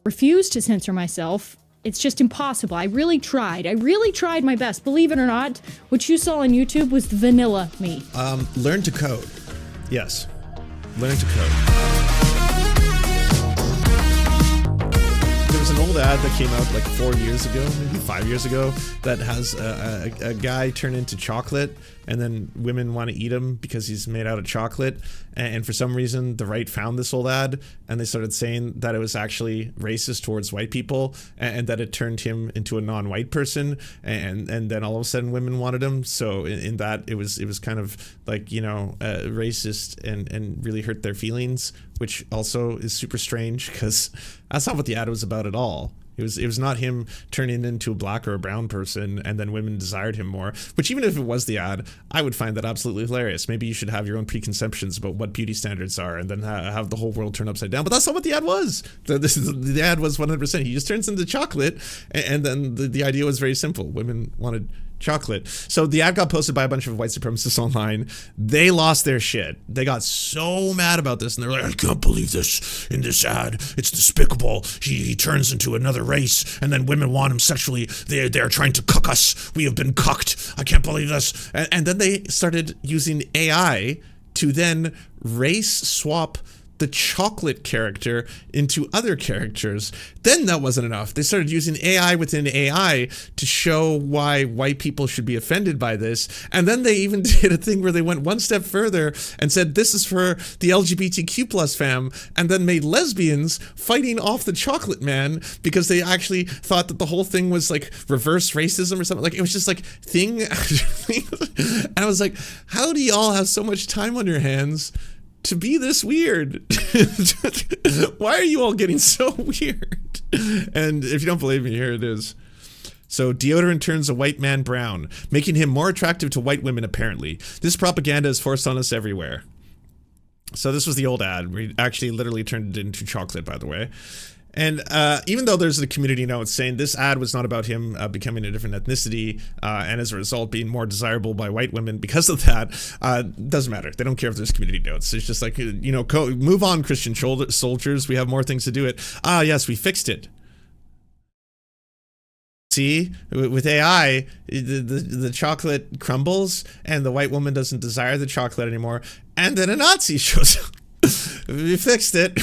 refuse to censor myself. It's just impossible. I really tried. I really tried my best. Believe it or not, what you saw on YouTube was the vanilla me. Learn to code. Yes. Learn to code. There was an old ad that came out like 4 years ago, maybe 5 years ago, that has a guy turn into chocolate, and then women want to eat him because he's made out of chocolate. And for some reason, the right found this old ad, and they started saying that it was actually racist towards white people, and that it turned him into a non-white person. And then all of a sudden, women wanted him. So in that, it was kind of like, you know, racist and really hurt their feelings, which also is super strange because that's not what the ad was about at all. It was not him turning into a black or a brown person and then women desired him more, which even if it was the ad, I would find that absolutely hilarious. Maybe you should have your own preconceptions about what beauty standards are and then have the whole world turn upside down. But that's not what the ad was. The ad was 100%. He just turns into chocolate, and then the idea was very simple. Women wanted chocolate. So the ad got posted by a bunch of white supremacists online. They lost their shit. They got so mad about this, and they were like, I can't believe this in this ad. It's despicable. He turns into another race, and then women want him sexually. They're trying to cuck us. We have been cucked. I can't believe this. And then they started using AI to then race swap the chocolate character into other characters. Then that wasn't enough. They started using AI within AI to show why white people should be offended by this. And then they even did a thing where they went one step further and said, this is for the LGBTQ plus fam, and then made lesbians fighting off the chocolate man because they actually thought that the whole thing was like reverse racism or something. Like, it was just like thing after thing. And I was like, how do y'all have so much time on your hands to be this weird? Why are you all getting so weird? And if you don't believe me, here it is. So deodorant turns a white man brown, making him more attractive to white women apparently. This propaganda is forced on us everywhere. So this was the old ad. We actually literally turned it into chocolate, by the way. And even though there's a community note saying this ad was not about him becoming a different ethnicity and as a result being more desirable by white women because of that, doesn't matter. They don't care if there's community notes. It's just like, you know, move on, Christian soldiers. We have more things to do it. Ah, yes, we fixed it. See, with AI, the chocolate crumbles and the white woman doesn't desire the chocolate anymore. And then a Nazi shows up. We fixed it.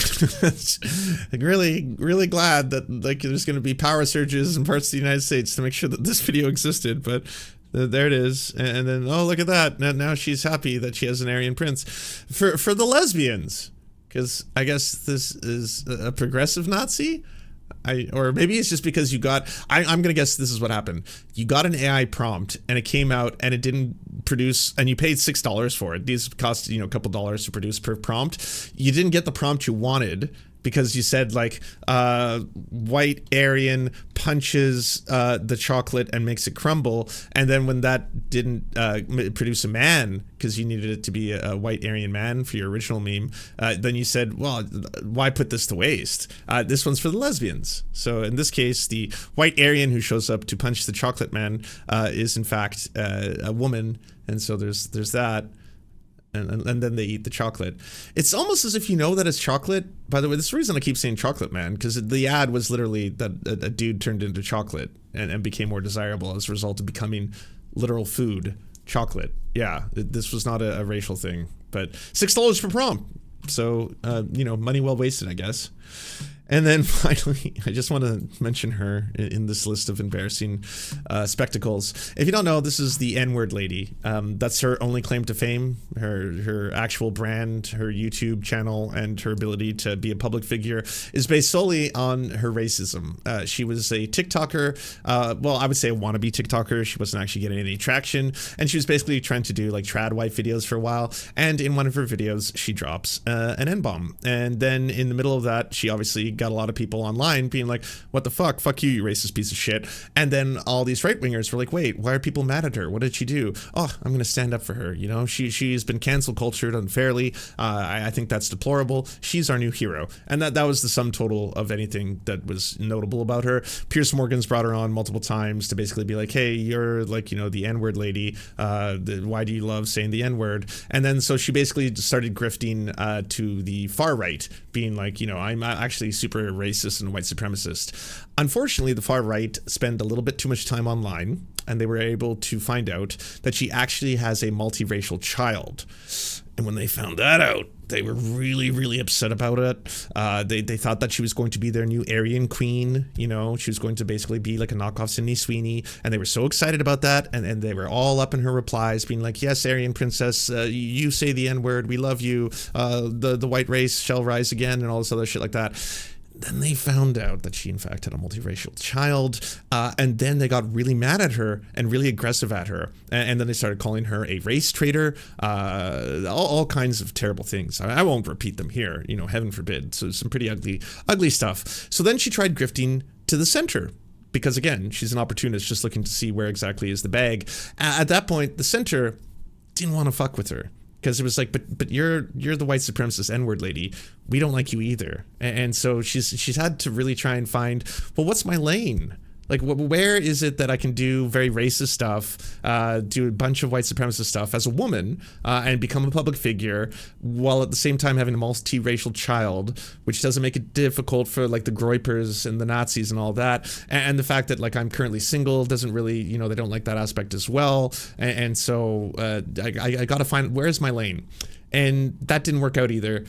really glad that like there's going to be power surges in parts of the United States to make sure that this video existed, but there it is. And then, oh, look at that. Now she's happy that she has an Aryan prince. For the lesbians, because I guess this is a progressive Nazi. Or maybe it's just because you got, I'm gonna guess this is what happened. You got an AI prompt and it came out and it didn't produce, and you paid $6 for it. These cost, you know, a couple dollars to produce per prompt. You didn't get the prompt you wanted because you said like white Aryan punches the chocolate and makes it crumble, and then when that didn't produce a man because you needed it to be a white Aryan man for your original meme, then you said, well, why put this to waste? This one's for the lesbians. So in this case, the white Aryan who shows up to punch the chocolate man is in fact a woman, and so there's that. And then they eat the chocolate. It's almost as if you know that it's chocolate. By the way, this is the reason I keep saying chocolate man, because the ad was literally that a dude turned into chocolate and became more desirable as a result of becoming literal food, chocolate. Yeah, this was not a racial thing, but $6 per prompt. So, you know, money well wasted, I guess. And then finally, I just want to mention her in this list of embarrassing spectacles. If you don't know, this is the N-word lady. That's her only claim to fame, her actual brand, her YouTube channel, and her ability to be a public figure is based solely on her racism. She was a TikToker, well, I would say a wannabe TikToker. She wasn't actually getting any traction, and she was basically trying to do like trad wife videos for a while, and in one of her videos, she drops an N-bomb. And then in the middle of that, she obviously got a lot of people online being like, what the fuck you racist piece of shit. And then all these right-wingers were like, wait, why are people mad at her? What did she do? Oh, I'm gonna stand up for her. You know, she's been cancel cultured unfairly. I think that's deplorable. She's our new hero. And that was the sum total of anything that was notable about her. Piers Morgan's brought her on multiple times to basically be like, hey, you're like, you know, the N-word lady. Why do you love saying the N-word? And then so she basically started grifting to the far right, being like, you know, I'm actually super super racist and white supremacist. Unfortunately, the far right spend a little bit too much time online, and they were able to find out that she actually has a multiracial child. And when they found that out, they were really, really upset about it. They thought that she was going to be their new Aryan queen. You know, she was going to basically be like a knockoff Sydney Sweeney. And they were so excited about that. And they were all up in her replies being like, yes, Aryan princess, you say the N-word. We love you. The white race shall rise again and all this other shit like that. Then they found out that she, in fact, had a multiracial child, and then they got really mad at her and really aggressive at her, and then they started calling her a race traitor, all kinds of terrible things. I won't repeat them here, you know, heaven forbid. So some pretty ugly stuff. So then she tried grifting to the center, because again, she's an opportunist just looking to see where exactly is the bag. At that point, the center didn't want to fuck with her. Because it was like, but you're the white supremacist N-word lady. We don't like you either. And so she's had to really try and find, well, what's my lane? Like, where is it that I can do very racist stuff, do a bunch of white supremacist stuff as a woman, and become a public figure, while at the same time having a multiracial child, which doesn't make it difficult for like the Groypers and the Nazis and all that. And the fact that like I'm currently single doesn't really, you know, they don't like that aspect as well. And so I got to find, where's my lane? And that didn't work out either.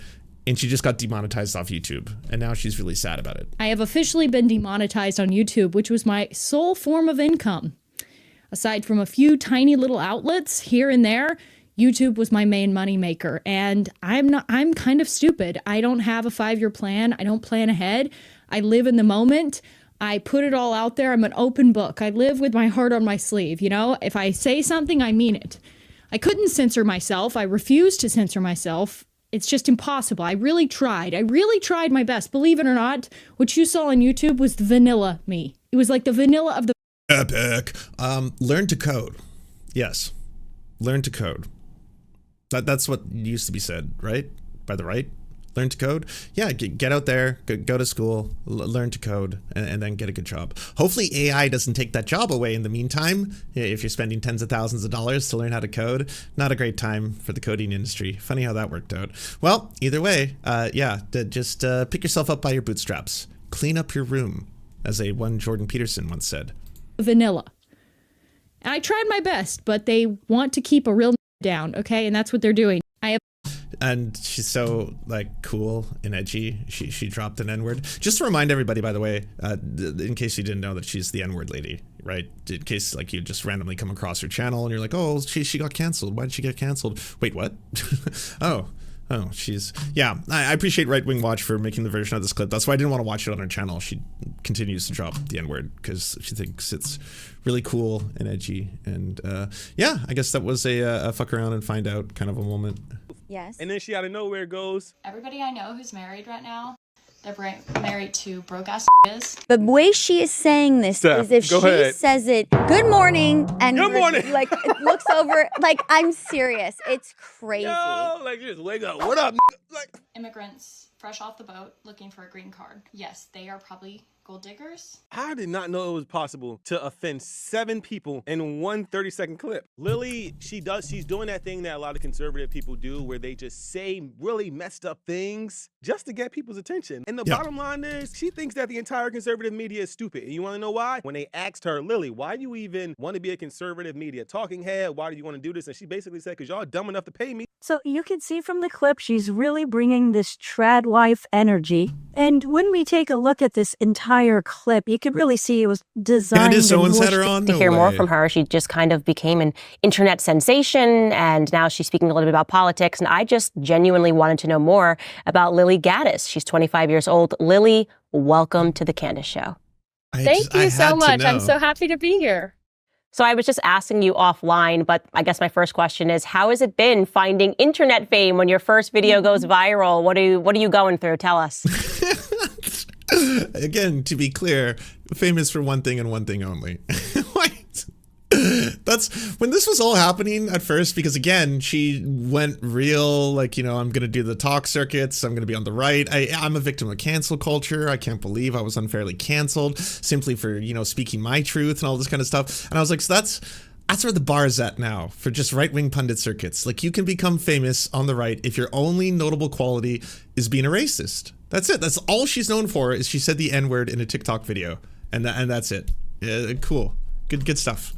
And she just got demonetized off YouTube. And now she's really sad about it. I have officially been demonetized on YouTube, which was my sole form of income. Aside from a few tiny little outlets here and there, YouTube was my main money maker. And I'm kind of stupid. I don't have a 5-year plan. I don't plan ahead. I live in the moment. I put it all out there. I'm an open book. I live with my heart on my sleeve. You know, if I say something, I mean it. I couldn't censor myself. I refused to censor myself. It's just impossible. I really tried. I really tried my best. Believe it or not, what you saw on YouTube was the vanilla me. It was like the vanilla of the epic. Learn to code. Yes. Learn to code. That's what used to be said, right? By the right? Learn to code. Yeah, get out there, go to school, learn to code, and then get a good job. Hopefully AI doesn't take that job away in the meantime. If you're spending tens of thousands of dollars to learn how to code, not a great time for the coding industry. Funny how that worked out. Well, either way, just pick yourself up by your bootstraps. Clean up your room, as one Jordan Peterson once said. Vanilla. And I tried my best, but they want to keep a real down, okay? And that's what they're doing. And she's so like cool and edgy. She dropped an N-word. Just to remind everybody, by the way, in case you didn't know that she's the N-word lady, right? In case like you just randomly come across her channel and you're like, oh, she got canceled. Why did she get canceled? Wait, what? Oh, she's, yeah, I appreciate Right Wing Watch for making the version of this clip. That's why I didn't want to watch it on her channel. She continues to drop the N-word because she thinks it's really cool and edgy. And yeah, I guess that was a fuck around and find out kind of a moment. Yes. And then she out of nowhere goes, everybody I know who's married right now, they're married to broke-ass bitches. The way she is saying this Steph, is if she go ahead. says it, good morning, and Good morning. like it looks over, like I'm serious. It's crazy. yo, like just wake up. What up? Like, Immigrants fresh off the boat looking for a green card. Yes, they are probably gold diggers. I did not know it was possible to offend 7 people in one 30-second clip. Lily, she's doing that thing that a lot of conservative people do where they just say really messed up things just to get people's attention. And the bottom line is she thinks that the entire conservative media is stupid. And you want to know why? When they asked her, Lily, why do you even want to be a conservative media talking head? Why do you want to do this? And she basically said, because y'all dumb enough to pay me. So you can see from the clip, she's really bringing this trad wife energy. And when we take a look at this entire clip, you could really see it was designed. Candace Owens had her on. To No hear more way. from her, she just kind of became an internet sensation, and now she's speaking a little bit about politics. And I just genuinely wanted to know more about Lily Gaddis. She's 25 years old. Lily, welcome to the Candace Show. Thank you so much. I'm so happy to be here. So I was just asking you offline, but I guess my first question is, how has it been finding internet fame when your first video goes viral? What are you going through? Tell us. Again, to be clear, famous for one thing and one thing only. Wait. That's when this was all happening at first, because again, she went real, like, you know, I'm going to do the talk circuits. I'm going to be on the right. I'm a victim of cancel culture. I can't believe I was unfairly canceled simply for, you know, speaking my truth and all this kind of stuff. And I was like, so That's where the bar is at now for just right-wing pundit circuits. Like, you can become famous on the right if your only notable quality is being a racist. That's it. That's all she's known for, is she said the N-word in a TikTok video. And that's it. Cool. Good stuff.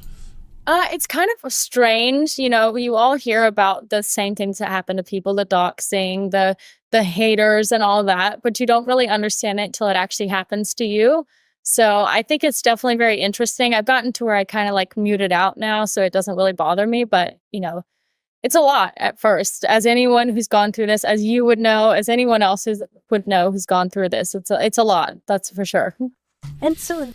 It's kind of strange. You know, you all hear about the same things that happen to people, the doxing, the haters and all that, but you don't really understand it until it actually happens to you. So I think it's definitely very interesting. I've gotten to where I kind of like mute it out now, so it doesn't really bother me. But, you know, it's a lot at first. As anyone who's gone through this, as you would know, as anyone else would know who's gone through this, it's a lot. That's for sure. And so...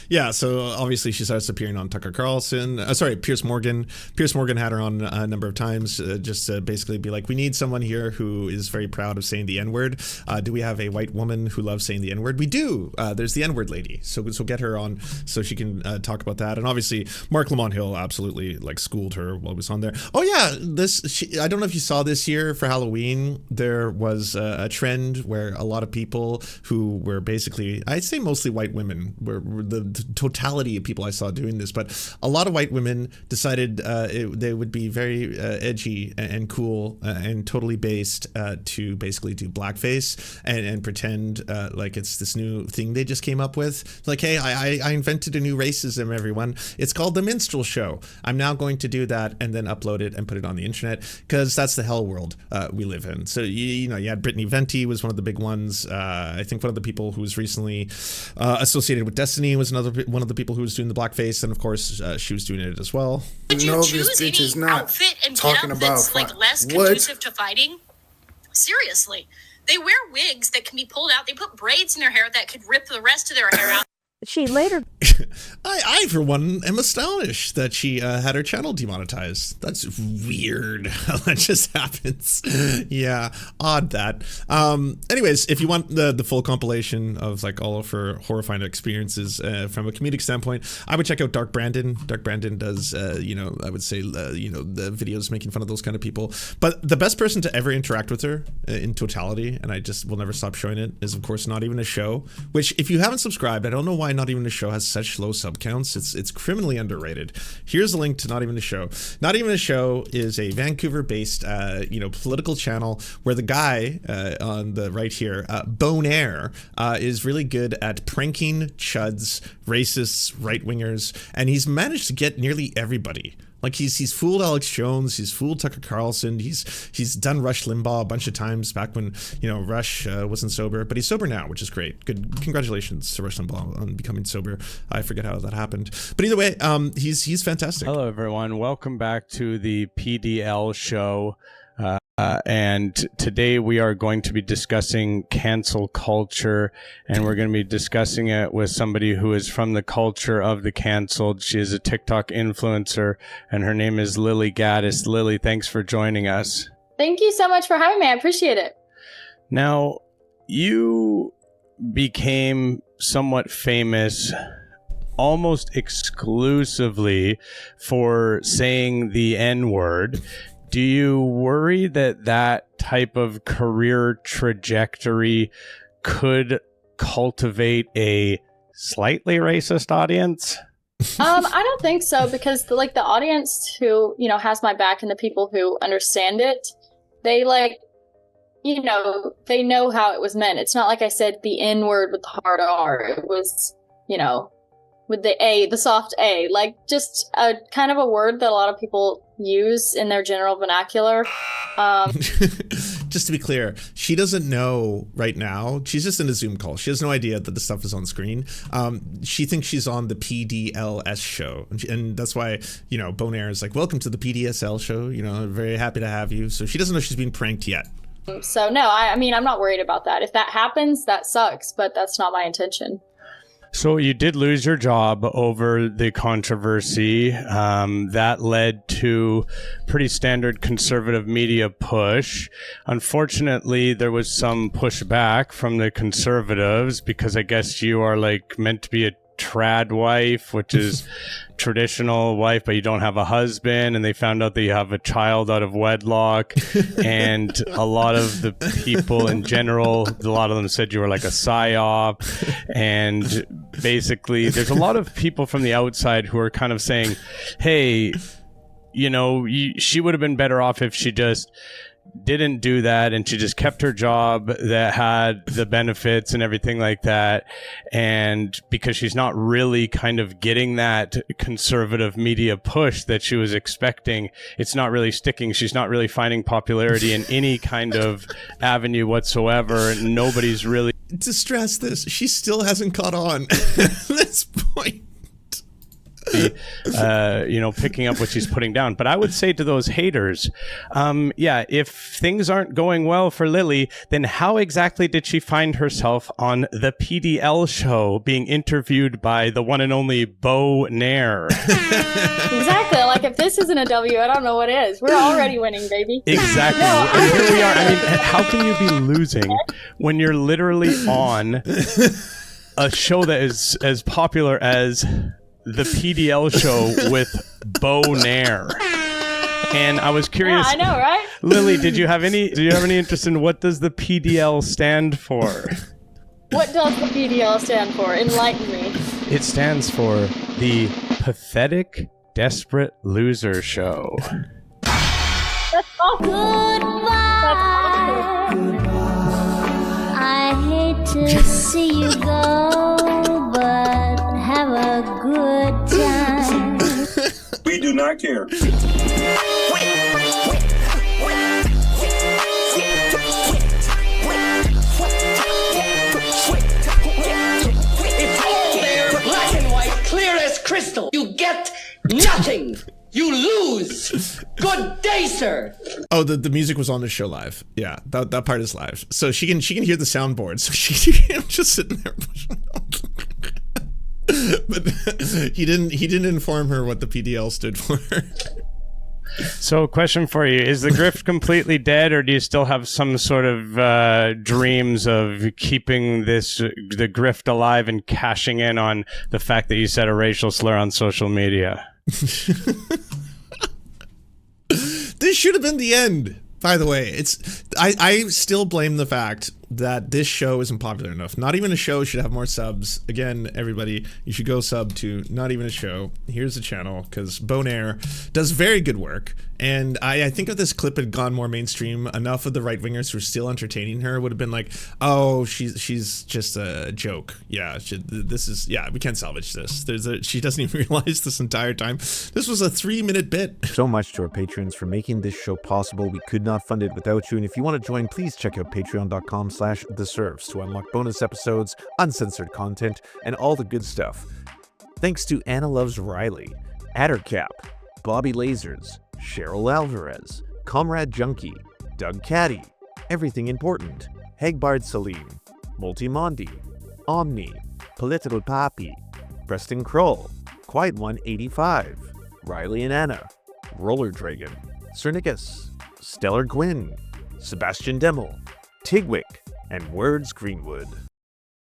Yeah, so obviously she starts appearing on Tucker Carlson. Piers Morgan. Piers Morgan had her on a number of times just to basically be like, we need someone here who is very proud of saying the N-word. Do we have a white woman who loves saying the N-word? We do. There's the N-word lady. So get her on so she can talk about that. And obviously, Mark Lamont Hill absolutely like schooled her while he was on there. Oh yeah, I don't know if you saw this year for Halloween. There was a trend where a lot of people who were basically, I'd say mostly white women, were the totality of people I saw doing this, but a lot of white women decided they would be very edgy and cool and totally based to basically do blackface and pretend like it's this new thing they just came up with. Like, hey, I invented a new racism, everyone. It's called the minstrel show. I'm now going to do that and then upload it and put it on the internet, because that's the hell world we live in. So, you had Brittany Venti was one of the big ones. I think one of the people who was recently associated with Destiny was one of the people who was doing the blackface, and of course she was doing it as well. Would you choose any outfit and get up that's like less conducive to fighting? Seriously, they wear wigs that can be pulled out. They put braids in their hair that could rip the rest of their hair out. She later... I for one, am astonished that she had her channel demonetized. That's weird how that just happens. Yeah, odd that. Anyways, if you want the full compilation of like all of her horrifying experiences from a comedic standpoint, I would check out Dark Brandon. Dark Brandon does, I would say, the videos making fun of those kind of people. But the best person to ever interact with her in totality, and I just will never stop showing it, is of course Not Even a Show, which if you haven't subscribed, I don't know why Not Even a Show has such low sub counts. It's criminally underrated. Here's a link to Not Even a Show. Not Even a Show is a Vancouver-based, political channel where the guy on the right here, Bonaire, is really good at pranking chuds, racists, right-wingers, and he's managed to get nearly everybody. Like he's fooled Alex Jones, he's fooled Tucker Carlson, he's done Rush Limbaugh a bunch of times back when Rush wasn't sober, but he's sober now, which is great. Good, congratulations to Rush Limbaugh on becoming sober. I forget how that happened, but either way, he's fantastic. Hello everyone, welcome back to the PDL show. And today we are going to be discussing cancel culture, and we're going to be discussing it with somebody who is from the culture of the canceled. She is a TikTok influencer, and her name is Lily Gaddis. Lily, thanks for joining us. Thank you so much for having me. I appreciate it. Now, you became somewhat famous almost exclusively for saying the N-word. Do you worry that type of career trajectory could cultivate a slightly racist audience? I don't think so, because the audience who, has my back and the people who understand it, they they know how it was meant. It's not like I said the N word with the hard R. It was, with the A, the soft A, like just a kind of a word that a lot of people use in their general vernacular. Just to be clear, she doesn't know right now. She's just in a Zoom call. She has no idea that the stuff is on screen. She thinks she's on the PDLS show. And that's why, Bonaire is like, welcome to the PDSL show. Very happy to have you. So she doesn't know she's being pranked yet. So no, I'm not worried about that. If that happens, that sucks, but that's not my intention. So you did lose your job over the controversy. That led to pretty standard conservative media push. Unfortunately, there was some pushback from the conservatives because I guess you are meant to be a trad wife, which is traditional wife, but you don't have a husband, and they found out that you have a child out of wedlock. And a lot of the people in general, a lot of them said you were like a psyop. And basically, there's a lot of people from the outside who are kind of saying, hey, you know, she would have been better off if she just didn't do that and she just kept her job that had the benefits and everything like that. And because she's not really kind of getting that conservative media push that she was expecting, it's not really sticking. She's not really finding popularity in any kind of avenue whatsoever. Nobody's really... To stress this, she still hasn't caught on at this point. Picking up what she's putting down. But I would say to those haters, if things aren't going well for Lily, then how exactly did she find herself on the PDL show being interviewed by the one and only Bo Nair? Exactly. Like, if this isn't a W, I don't know what is. We're already winning, baby. Exactly. And here we are. I mean, how can you be losing when you're literally on a show that is as popular as the PDL show with Bo Nair? And I was curious. Yeah, I know, right? Lily, do you have any interest in what does the PDL stand for? What does the PDL stand for? Enlighten me. It stands for the Pathetic Desperate Loser Show. That's awesome. I hate to see you go, but have a good time. We do not care. It's all there, black and white, clear as crystal. You get nothing. You lose. Good day, sir. Oh, the music was on the show live. Yeah, that part is live. So she can hear the soundboard. So she just sitting there. But he didn't inform her what the PDL stood for. So, question for you: is the grift completely dead, or do you still have some sort of dreams of keeping the grift alive and cashing in on the fact that you said a racial slur on social media? This should have been the end. By the way, I still blame the fact that this show isn't popular enough. Not Even a Show should have more subs. Again, everybody, you should go sub to Not Even a Show. Here's the channel, because Bo Nair does very good work. And I think if this clip had gone more mainstream, enough of the right-wingers who are still entertaining her would have been like, oh, she's just a joke. Yeah, we can't salvage this. She doesn't even realize this entire time. This was a 3-minute bit. So much to our patrons for making this show possible. We could not fund it without you. And if you want to join, please check out patreon.com/the Serfs to unlock bonus episodes, uncensored content, and all the good stuff. Thanks to Anna Loves Riley, Addercap, Bobby Lasers, Cheryl Alvarez, Comrade Junkie, Doug Caddy, Everything Important, Hegbard Salim, Multimondi, Omni, Political Papi, Preston Kroll, Quiet One 85, Riley and Anna, Roller Dragon, Cernicus, Stellar Gwyn, Sebastian Demmel, Tigwick, and Words Greenwood.